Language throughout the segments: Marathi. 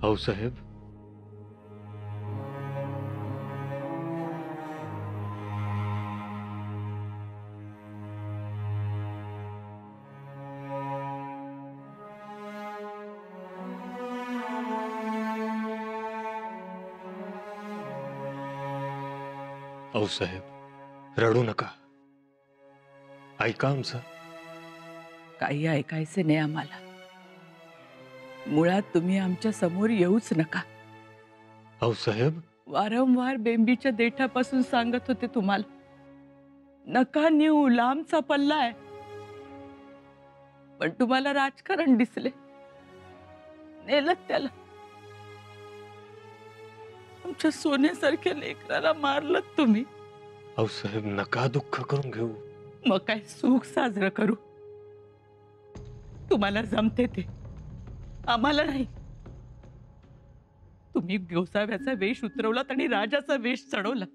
हो साहेब. हो साहेब, रडू नका. ऐका आमचं. काही ऐकायचे नाही आम्हाला. मुळात तुम्ही आमच्या समोर येऊच नका. हो साहेब. वारंवार बेंबीच्या देठापासून सांगत होते तुम्हाला, नका नेऊ, लांबचा पल्ला आहे. पण तुम्हाला राजकारण दिसले, नेलं त्याला. आमच्या सोन्यासारख्या लेकराला मारलं तुम्ही. हो साहेब, नका दुःख करून घेऊ. मग काय सुख साजरं करू? तुम्हाला जमते ते, आम्हाला नाही. तुम्ही गोसाव्याचा वेश उतरवलात आणि राजाचा वेश चढवला,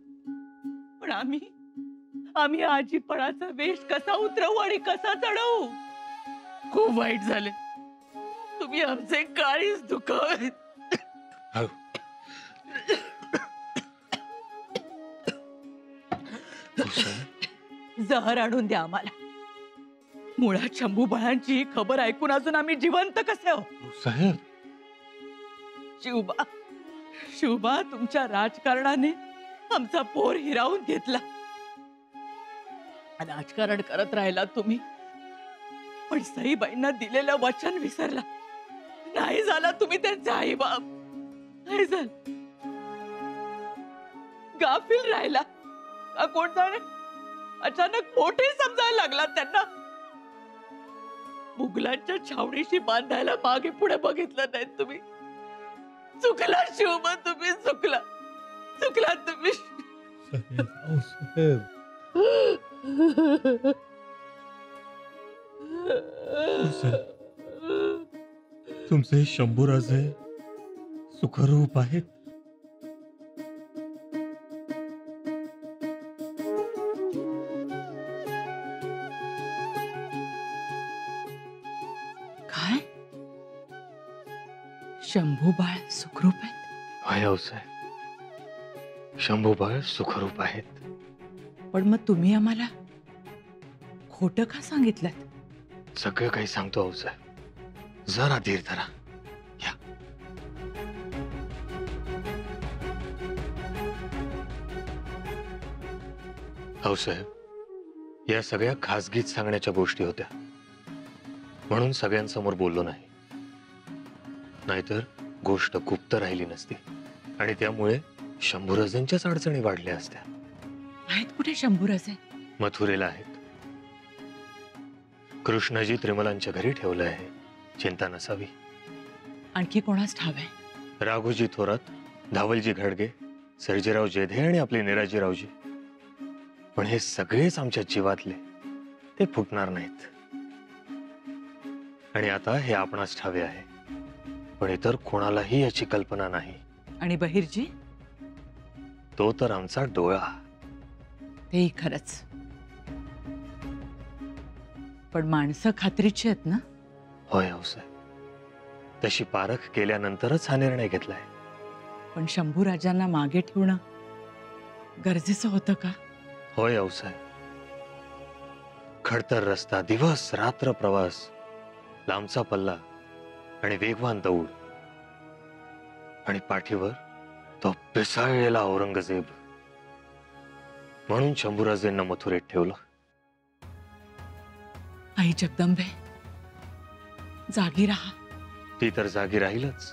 पण आम्ही आजीपणाचा वेश कसा उतरवू आणि कसा चढवू? खूप वाईट झाले. तुम्ही आमचे काळीच दुखावले. हो. हो साहेब. जहर आणून द्या आम्हाला. मुळात शंभू बाळांची ही खबर ऐकून अजून आम्ही जिवंत कसे हो? हो साहेब. शिवबा तुमच्या राजकारणाने आमचा पोर हिरावून घेतला. राजकारण करत राहिला तुम्ही, पण सईबाईंना दिलेलं वचन विसरला. नाही झाला तुम्ही त्यांचे आई बाप. नाही झालं. गाफील राहिला का कोण जाणे? अचानक मोठे समजायला लागला त्यांना. मुघलांच्या छावणीशी बांधायला मागे पुढे बघितलं नाही तुम्ही. चुकला शिवबा, तुम्ही चुकला तुम्ही. साहेब. हो साहेब. हो साहेब. तुमचे शंभूराजे सुखरूप आहेत. काय? शंभू बाळ सुखरूप आहेत? होय हो साहेब, शंभूबाळ सुखरूप आहेत. पण मग तुम्ही आम्हाला खोटं का सांगितलं? सगळं काही सांगतो हो साहेब. जरा धीर धरा. या. हो साहेब, या सगळ्या खासगीत सांगण्याच्या गोष्टी होत्या, म्हणून सगळ्यांसमोर बोललो नाही. नाहीतर गोष्ट गुप्त राहिली नसती आणि त्यामुळे शंभूराजांच्याच अडचणी वाढल्या असत्या. आहेत कुठे शंभूराजे? मथुरेला आहेत. कृष्णजी त्रिमलांच्या घरी ठेवलं आहे. चिंता नसावी. आणखी कोणास ठाव आहे? राघोजी थोरात, धावलजी घडगे, सर्जेराव जेधे आणि आपले निराजीरावजी. पण हे सगळेच आमच्या जीवातले, ते फुटणार नाहीत. आणि आता हे आपणास ठावे आहे, पण इतर कोणालाही याची कल्पना नाही. आणि बहिर्जी? तो तर आमचा डोळा. तेही खरंच. पण माणसं खात्रीची आहेत ना? होय हो साहेब, तशी पारख केल्यानंतरच हा निर्णय घेतलाय. पण शंभूराजांना मागे ठेवणं गरजेचं होतं का? होय हो साहेब. खडतर रस्ता, दिवस रात्र प्रवास, लांबचा पल्ला आणि वेगवान दौड, आणि पाठीवर तो पिसाळलेला औरंगजेब. म्हणून शंभूराजेंना मथुरेत ठेवलं. आई जगदंबे, जागी राहा. ती तर जागी राहीलच,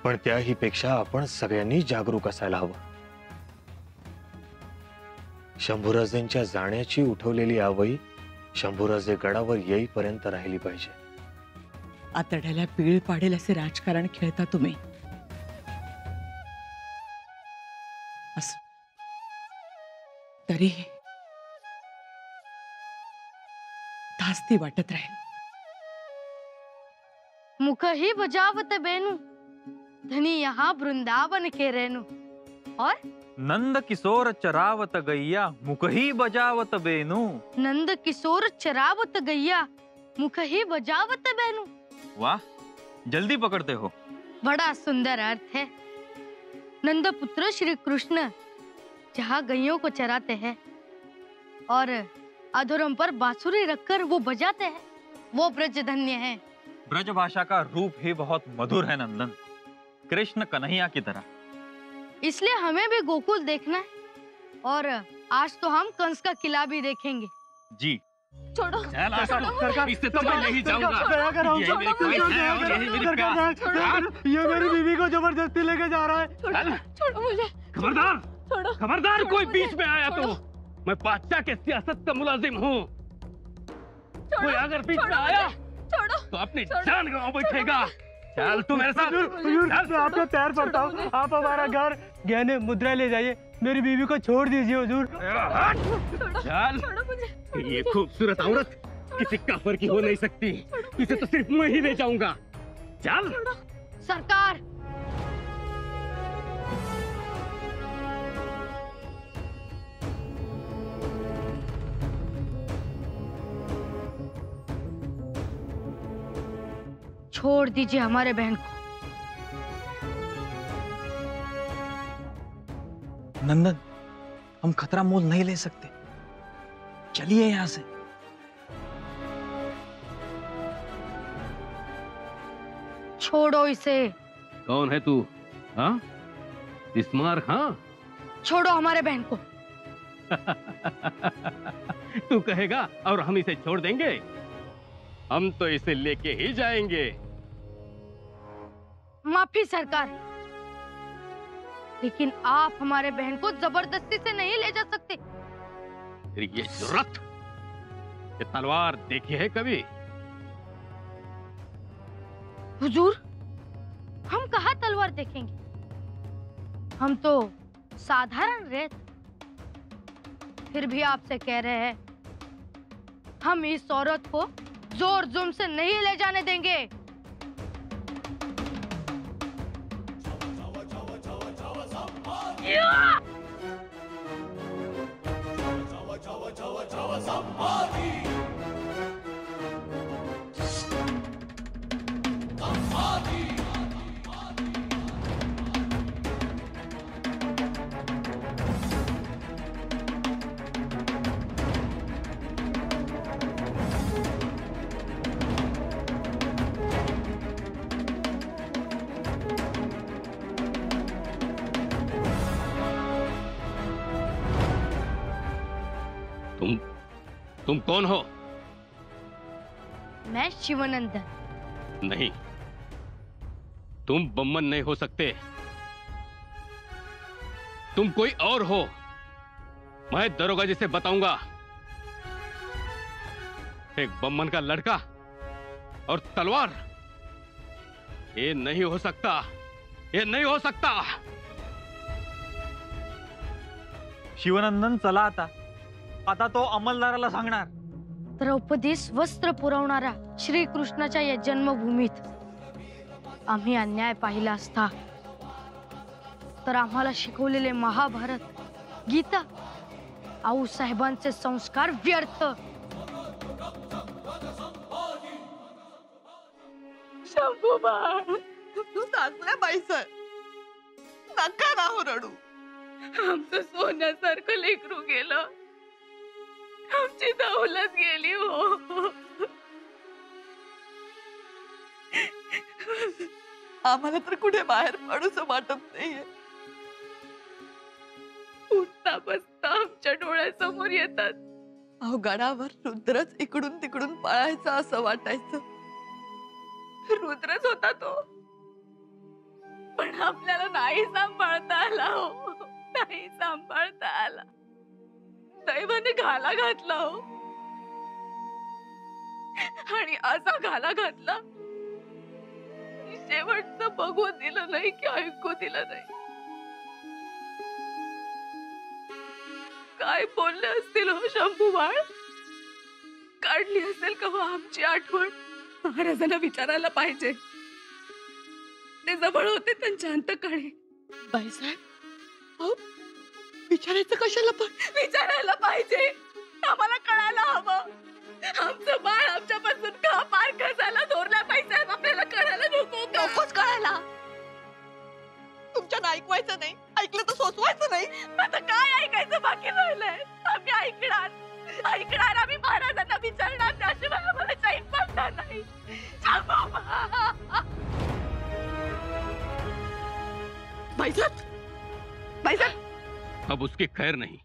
पण त्याही पेक्षा आपण सगळ्यांनी जागरूक असायला हवं. शंभूराजेंच्या जाण्याची उठवलेली आवई शंभूराजे गडावर येईपर्यंत राहिली पाहिजे. आतड्याला पीळ पाडेल असे राजकारण खेळता तुम्ही. असं तरीही धास्ती वाटत राहील. मुख ही बजावत बेनु, धनी यहाँ वृंदावन के रेनु. और नंद किशोर चरावत गैया, मुख ही बजावत बेनु. नंद किशोर चरावत गैया, मुख ही बजावत बेनु. वाह, जल्दी पकड़ते हो. बड़ा सुंदर अर्थ है। नंदपुत्र श्री कृष्ण जहाँ गैयों को चराते हैं और अधरों पर बांसुरी रखकर वो बजाते हैं, वो ब्रज धन्य है। ब्रज भाषा का रूप ही बहुत मधुर है नंदन, कृष्ण कन्हैया की तरह। इसलिए हमें भी गोकुल देखना है और आज तो हम कंस का किला भी देखेंगे। जी छोड़ो सरकार, इससे तो मैं नहीं जाऊंगा। दया करो, यही मेरी ख्वाहिश है और यही मेरी प्यार। ये मेरी बीवी को जबरदस्ती लेके जा रहा है। छोड़ो मुझे, खबरदार, छोड़ो। खबरदार, कोई छोड़ो बीच मुझे, में आया तो छोड़ो। मैं बादशाह के सियासत का मुलाजिम हूँ। कोई अगर बीच में छोड़ो आया छोड़ो। तो अपनी छोड़ो। जान गंवा बैठेगा। चल तू मेरे साथ। मैं आपके पैर पड़ता हूँ, आप हमारा घर गहने मुद्रा ले जाइए, मेरी बीवी को छोड़ दीजिए हुजूर। चल, छोड़ो मुझे। ये खूबसूरत औरत किसी काफर की हो नहीं सकती, इसे तो सिर्फ मैं ही ले जाऊंगा। चल। सरकार, छोड़ दीजिए हमारे बहन को। नंदन, हम खतरा मोल नहीं ले सकते, चलिए यहाँ से। छोड़ो इसे। कौन है तू? हाँ, बिस्मार? हाँ, छोड़ो हमारे बहन को। तू कहेगा और हम इसे छोड़ देंगे? हम तो इसे लेके ही जाएंगे। माफी सरकार, लेकिन आप हमारे बहन को जबरदस्ती से नहीं ले जा सकते। फिर ये जुर्रत, ये तलवार देखी है कभी? हुजूर, हम कहाँ तलवार देखेंगे? हम तो साधारण रेत। फिर भी आपसे कह रहे हैं, हम इस औरत को जोर जुम से नहीं ले जाने देंगे। तुम कौन हो? मैं शिवनंदन। नहीं, तुम बम्मन नहीं हो सकते। तुम कोई और हो। मैं दरोगा जी से बताऊंगा। एक बम्मन का लड़का और तलवार, ये नहीं हो सकता, ये नहीं हो सकता। शिवनंदन, चला आता। आता तो अंमलदाराला सांगणार। द्रौपदीस वस्त्र पुरवणारा श्रीकृष्णाच्या या जन्मभूमीत आम्ही अन्याय पाहिला असता तर आम्हाला शिकवलेले महाभारत, गीता, आऊ साहेबांचे संस्कार व्यर्थ। शंभू बाळ, तू चांगल्या बाईसर, नका राहू रडू। आमचं सोन्यासारखं लेकरू गेलं, आमची दौलत गेली हो। आम्हाला तर कुठे बाहेर पडूच वाटत नाहीये। उठता बसता आमच्या डोळ्यासमोर येतात। अहो, गडावर रुद्रच इकडून तिकडून पळायचा असं वाटायचं। रुद्रच होता तो, पण आपल्याला नाही सांभाळता आला हो, नाही सांभाळता आला। दैवाने घाला घातला हो, आणि असा घाला घातला शेवटचं बघू दिलं नाही की ऐकू दिलं नाही। काय बोलले असतील हो शंभू बाळ, काढली असेल का हो आमची आठवण? महाराजांना विचारायला पाहिजे, ते जवळ होते त्यांच्या अंतकाळी। बाईसाहेब, अहो विचारायचं कशाला? पण विचारायला पाहिजे, आम्हाला कळायला हवं। आमचं बाळ आमच्यापासून का पार कसायला थोरल्या बाईसाहेब, आपल्याला कळायला नको का? नकोच कळायला, तुमच्या ऐकवायचं नाही, ऐकलं तर सोसवायचं नाही. आता काय ऐकायचं बाकी राहिलंय? आम्ही ऐकणार आम्ही महाराजांना विचारणार, त्याशिवाय आम्हाला चैन पडणार नाही. भाईसाहब अब उसकी खैर नहीं,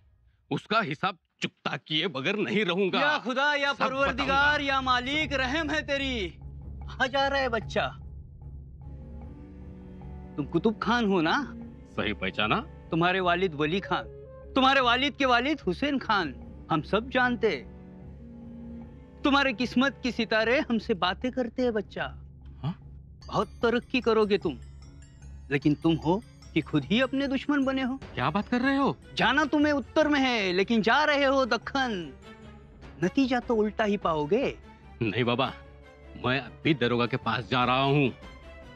उसका हिसाब चुकता किए बगैर नहीं रहूंगा. या खुदा, या सब परवरदिगार, बताऊंगा. या मालिक, रहम है तेरी. कहाँ जा रहा है बच्चा? तुम कुतुब खान हो ना? सही पहचाना. तुम्हारे वालिद वली खान, तुम्हारे वालिद के वालिद हुसैन खान, हम सब जानते. तुम्हारे किस्मत की सितारे हमसे बातें करते हैं बच्चा. हाँ? बहुत तरक्की करोगे तुम, लेकिन तुम हो कि खुद ही अपने दुश्मन बने हो. क्या बात कर रहे हो? जाना तुम्हें उत्तर में है, लेकिन जा रहे हो दक्खन. नतीजा तो उल्टा ही पाओगे. नहीं बाबा, मैं अभी दरोगा के पास जा रहा हूँ.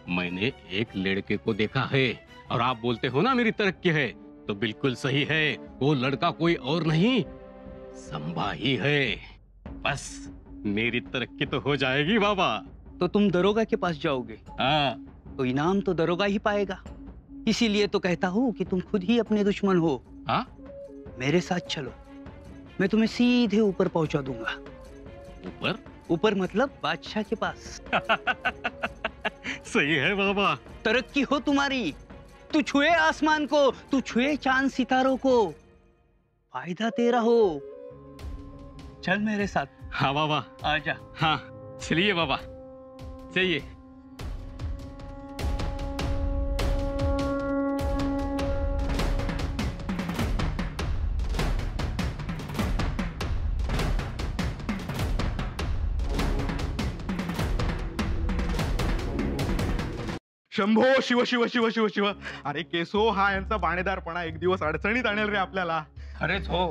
मैंने एक लड़के को देखा है और आप बोलते हो ना मेरी तरक्की है, तो बिल्कुल सही है. वो लड़का कोई और नहीं, संभा ही है. बस मेरी तरक्की तो हो जाएगी बाबा. तो तुम दरोगा के पास जाओगे, हाँ. तो इनाम तो दरोगा ही पाएगा. इसीलिए तो कहता हूँ कि तुम खुद ही अपने दुश्मन हो. हाँ? मेरे साथ चलो, मैं तुम्हें सीधे ऊपर पहुंचा दूंगा. ऊपर? ऊपर मतलब बादशाह के पास. सही है बाबा. तरक्की हो तुम्हारी. तू छुए आसमान को, तू छुए चांद सितारों को, फायदा तेरा हो. चल मेरे साथ. हाँ बाबा. आजा. हाँ चलिए बाबा, चलिए. शंभो शिव शिव शिव शिव शिव. अरे केसो, हा यांचा बाणेदारपणा एक दिवस अडचणीत आणेल रे आपल्याला. खरेच हो.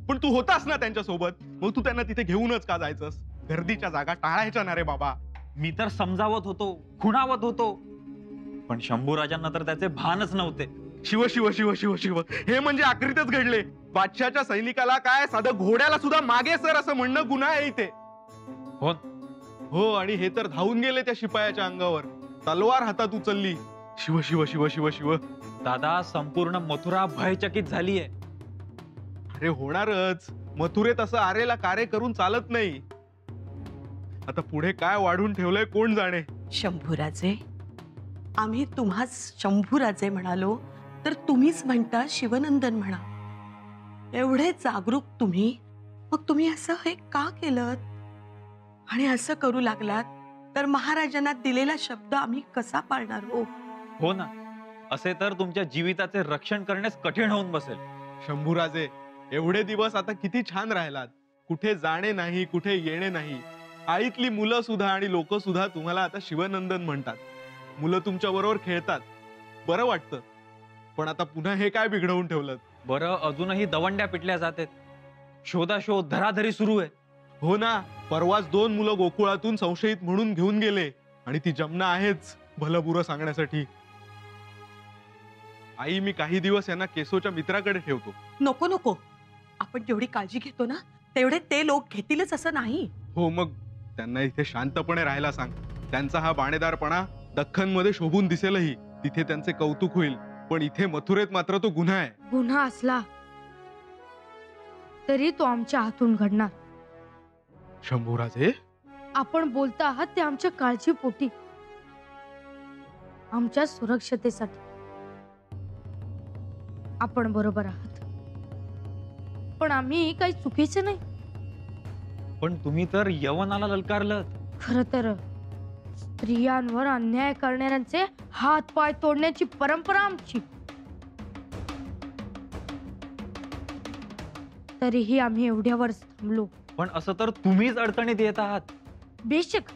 पण तू होतास ना त्यांच्या सोबत, मग तू त्यांना तिथे घेऊनच का जायचंस? गर्दीच्या जागा टाळायच्या ना रे बाबा. मी तर समजावत होतो, खुणावत होतो, पण शंभूराजांना तर त्याचे भानच नव्हते. शिव शिव शिव शिव शिव. हे म्हणजे आखरीतच घडले. बादशाच्या सैनिकाला काय, साधं घोड्याला सुद्धा मागे सर असं म्हणणं गुन्हा आहे इथे. हो, आणि हे तर धावून गेले त्या शिपायाच्या अंगावर, तलवार हातात उचलली. शिव शिव शिव शिव शिव. दादा, संपूर्ण मथुरा भयचकित झालीये. अरे होणारच. मथुरेत असं आरेला कार्य करून चालत नाही. आता पुढे काय वाढून ठेवलंय कोण जाणे. शंभूराजे, आम्ही तुम्हाच शंभूराजे म्हणालो तर तुम्हीच म्हणता शिवनंदन म्हणा. एवढे जागरूक तुम्ही, मग तुम्ही असं हे का केलं? आणि असं करू लागलात तर महाराजांना दिलेला शब्द आम्ही कसा पाळणार हो? हो ना, असे तर तुमच्या जीविताचे रक्षण करण्यास कठीण होऊन बसेल. शंभूराजे, एवढे दिवस आता किती छान राहिलात. कुठे जाणे नाही, कुठे येणे नाही. आईतली मुलं सुद्धा आणि लोक सुद्धा तुम्हाला आता शिवनंदन म्हणतात. मुलं तुमच्या बरोबर खेळतात, बरं वाटतं. पण आता पुन्हा हे काय बिघडवून ठेवलं? बरं, अजूनही दवंड्या पिटल्या जातात, शोधाशोध धराधरी सुरू आहे. हो ना, परवाच 2 मुलं गोकुळातून संशयित म्हणून घेऊन गेले, आणि ती जमना आहेच भलं बुरं सांगण्यासाठी. आई, मी काही दिवस यांना केसोच्या मित्राकडे ठेवतो. नको नको, आपण जेवढी काळजी घेतो ना तेवढे ते लोक घेतीलच असं नाही. हो, मग त्यांना इथे शांतपणे राहायला सांग. त्यांचा हा बाणेदारपणा दख्खनमध्ये शोभून दिसेलही, तिथे त्यांचे कौतुक होईल. पण इथे मथुरेत मात्र तो गुन्हा आहे. गुन्हा असला तरी तो आमच्या हातून घडणार. शंभूराजे, आपण बोलता आहात ते आमच्या काळजीपोटी, आमच्या सुरक्षतेसाठी. आपण बरोबर आहात, पण आम्ही काही चुकीचे नाही. पण तुम्ही तर यवनाला ललकारलं. खर तर स्त्रियांवर अन्याय करणाऱ्यांचे हात पाय तोडण्याची परंपरा आमची. तरीही आम्ही एवढ्यावर थांबलो. पण असं तर तुम्हीच अडचणीत येत आहात. बेशक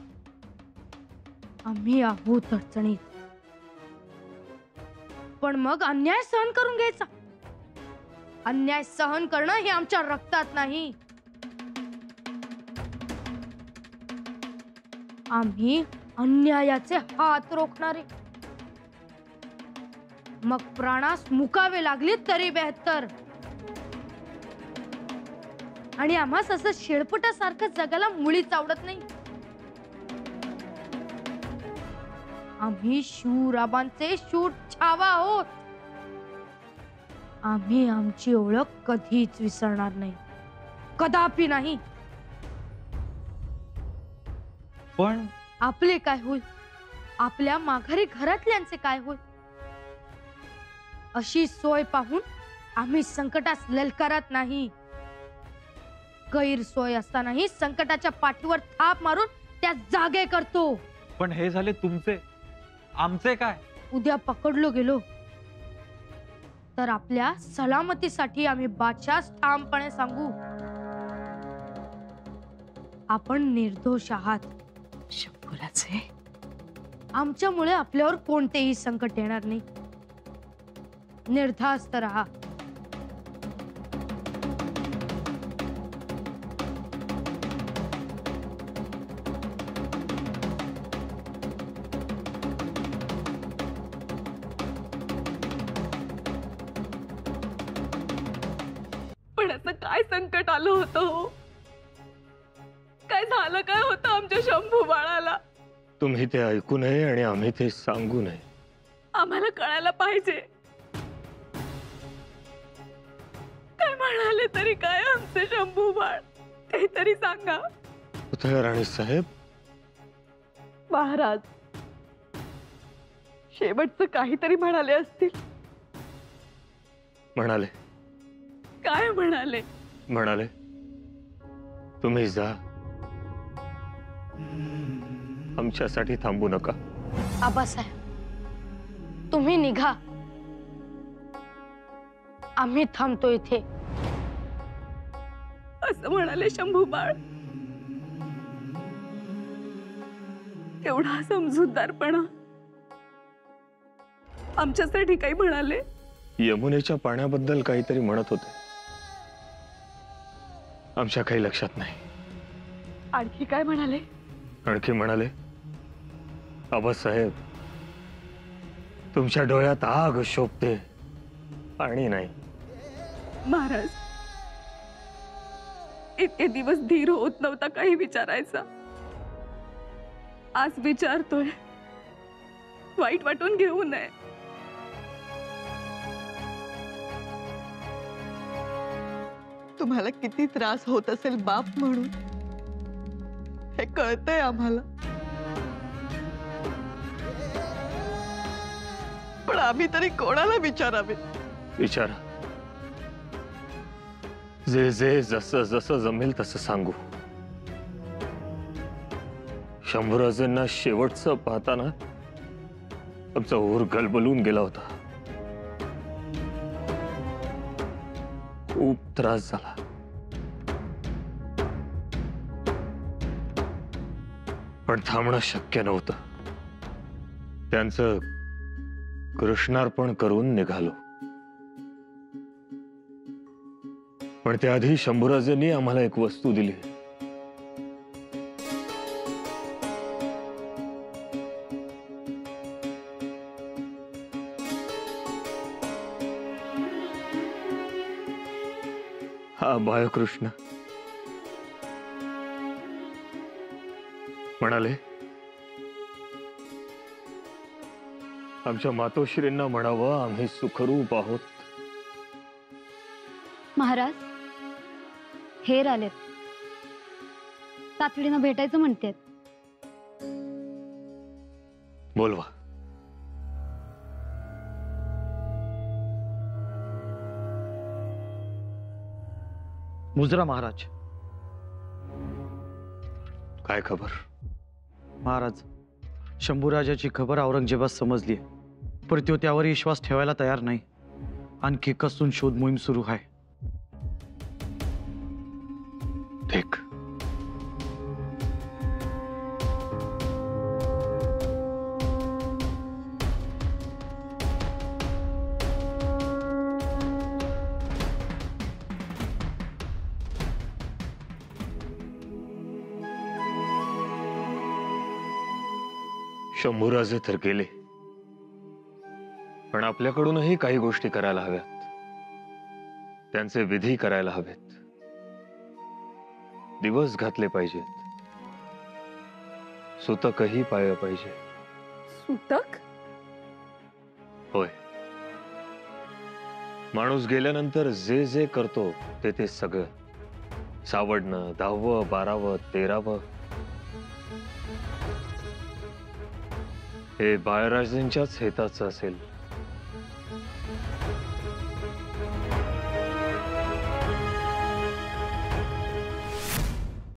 आम्ही आहोत अडचणीत, पण मग अन्याय सहन करून घ्यायचा. अन्याय सहन करणं हे आमच्या रक्तात नाही. आम्ही अन्यायाचे हात रोखणारे. मग प्राणास मुकावे लागले तरी बेहत्तर. आणि आम्हास असं शेळपटासारखं जगाला मुळीच आवडत नाही. आम्ही शूराबांचे शूर छावा आहोत. आम्ही आमची ओळख कधीच विसरणार नाही, कदापि नाही. पण आपले काय होईल, आपल्या माघारी घरातल्यांचे काय होईल, अशी सोय पाहून आम्ही संकटास ललकारत नाही. गैरसोय असतानाही संकटाच्या पाठीवर थाप मारून त्या जागे करतो. पण हे झाले तुमचे, आमचे काय? उद्या पकडलो गेलो तर आपल्या सलामतीसाठी आम्ही बादशास ठामपणे सांगू, आपण निर्दोष आहात. शंभूराजे, आमच्यामुळे आपल्यावर कोणतेही संकट येणार नाही. निर्धास्त राहा. पण असं काय संकट आलं होतं हो? काय झालं काय होतं आमच्या शंभू बाळाला? तुम्ही ते ऐकू नये आणि आम्ही ते सांगू नये. आम्हाला कळायला पाहिजे. काय म्हणाले तरी काय आमचे शंभू बाळ, ते तरी सांगा. उदय राणी साहेब, महाराज शेवटचं काहीतरी म्हणाले असतील. म्हणाले काय म्हणाले? म्हणाले तुम्ही जा, आमच्यासाठी थांबू नका. आबासाहेब, तुम्ही निघा, आम्ही थांबतो इथे. असं म्हणाले शंभू बाळ? एवढा समजूतदारपणा. आमच्यासाठी काही म्हणाले? यमुनेच्या पाण्याबद्दल काहीतरी म्हणत होते, आमच्या काही लक्षात नाही. आणखी काय म्हणाले? आणखी म्हणाले, आबासाहेब तुमच्या डोळ्यात आग शोभते, पाणी नाही. महाराज, इतके दिवस धीर होत नव्हता काही विचारायचा, आज विचारतोय. वाईट वाटून घेऊ नये. तुम्हाला किती त्रास होत असेल बाप म्हणून, हे कळतंय आम्हाला. पण आम्ही तरी कोणाला विचारावे? विचारा, जे जे जसं जसं जमेल तसं सांगू. शंभूराजांना शेवटचं पाहताना आमचा ऊर गलबलून गेला होता. खूप त्रास झाला. पण थांबणं शक्य नव्हतं. त्यांचं कृष्णार्पण करून निघालो. पण त्याआधी शंभूराजांनी आम्हाला एक वस्तू दिली. हा बाळकृष्ण. म्हणाले, आमच्या मातोश्रींना म्हणावं आम्ही सुखरूप आहोत. महाराज, हेर आलेत, तातडीनं भेटायचं म्हणतेत. बोलवा. मुजरा महाराज. काय खबर? महाराज, शंभूराजाची खबर औरंगजेबास समजली, पण तो त्यावर विश्वास ठेवायला तयार नाही. आणखी कसून शोध मोहीम सुरू आहे. ठीक. शंभूराजे तर गेले, पण आपल्याकडूनही काही गोष्टी करायला हव्यात. त्यांचे विधी करायला हवेत. दिवस घातले पाहिजेत. सूतकही पाळलं पाहिजे. सूतक? होय. माणूस गेल्यानंतर जे जे करतो ते सगळं, सावडणं, 10वं, 12वं, 13वं, हे बाळराजेंच्याच हिताचं असेल